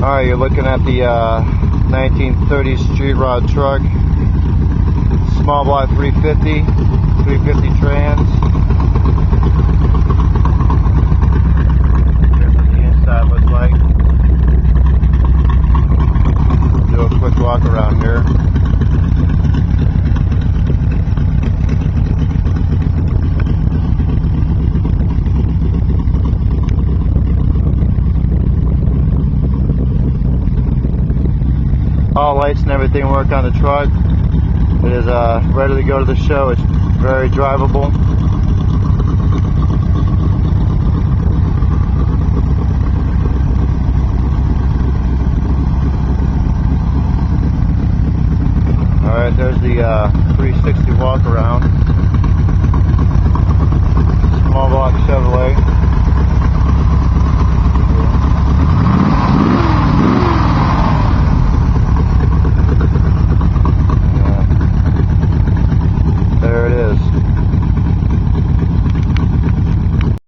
Alright, you're looking at the 1930s street rod truck, small block 350 trans. Here's what the inside looks like. Do a quick walk around here. All lights and everything work on the truck. It is ready to go to the show. It's very drivable. Alright, there's the 360 walk around. Small block Chevrolet.